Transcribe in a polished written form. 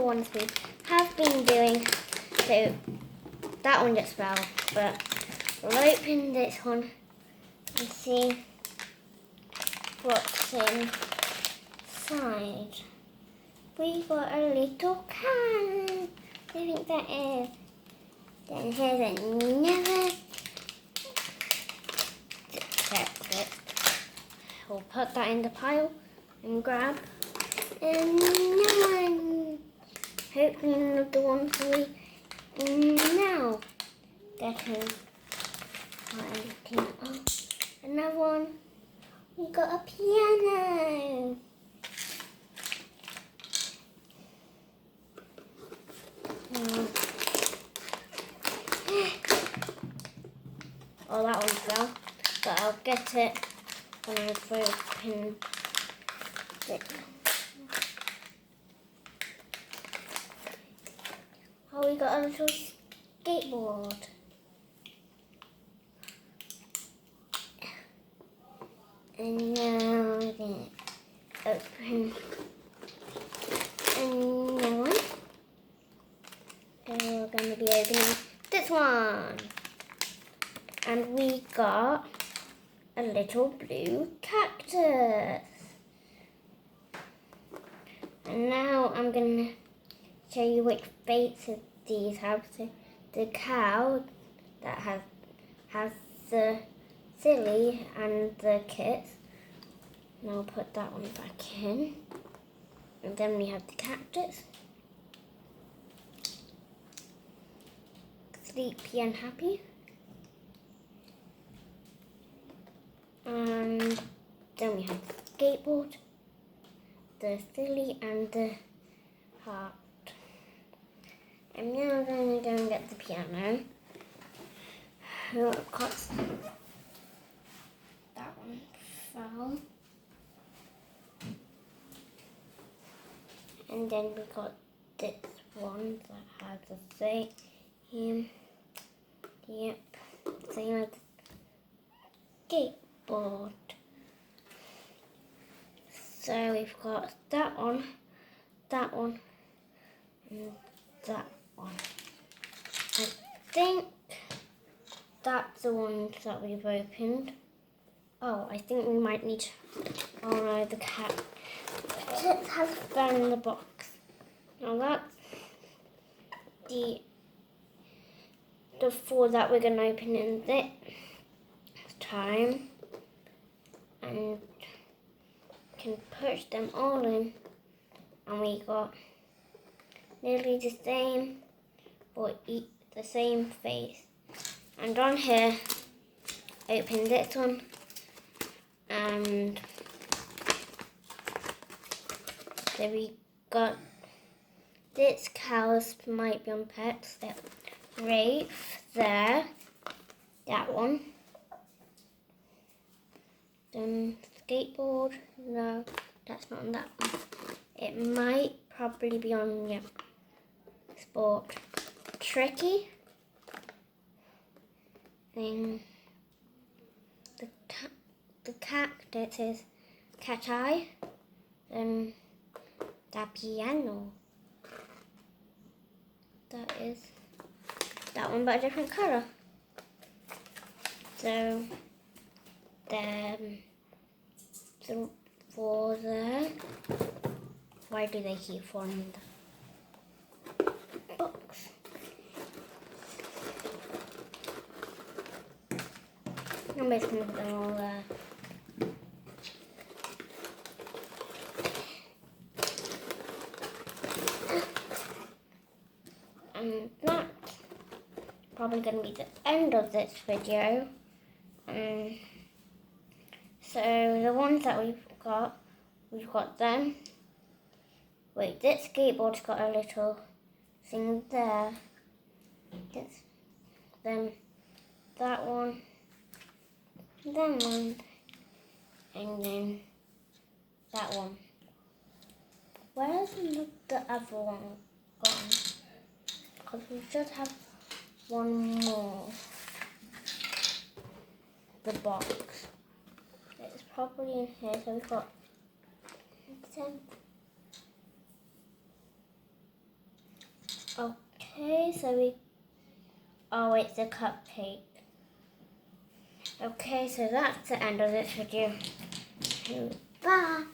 ones we have been doing. So that one just fell, but we'll open this one and see what's inside. We got a little can. I think that is. Then here's another. We'll put that in the pile and grab another one. Hopefully none of the ones we now getting. Oh, another one. We got a piano. Oh, that one fell, but I'll get it when I open it. Oh, we got a little skateboard. And now we're going to open another one. And we're going to be opening this one. And we got a little blue cactus. And now I'm going to show you which faces these have. So the cow that has the silly and the kits. And I'll put that one back in. And then we have the cactus. Sleepy and happy. And then we have the skateboard, the silly and the heart. And now we're going to go and get the piano. Because that one fell. And then we got this one that has the same, same as the skateboard. So we've got that one, and that one. I think that's the ones that we've opened. Oh, I think we might need to, oh no, the cat has fell in the box. Now that's the four that we're going to open in this time. And can push them all in. And we got nearly the same, or the same face. And on here, open this one. And so we got this cows might be on pets. Rafe there, that one. Then skateboard, no, that's not on that one. It might probably be on sport. Tricky. Then the cactus is cat eye. Then the piano. That is that one, but a different colour. So then the four there. Why do they keep falling in the box? I'm just going to put them all there. And that's probably going to be the end of this video. So the ones that we've got them. Wait, this skateboard's got a little thing there. Then that one, and then that one. Where's the other one gone? Because we should have one more. The box. It's probably in here, so we've got 10. Okay, so we... Oh, it's a cupcake. Okay, so that's the end of this video. Bye.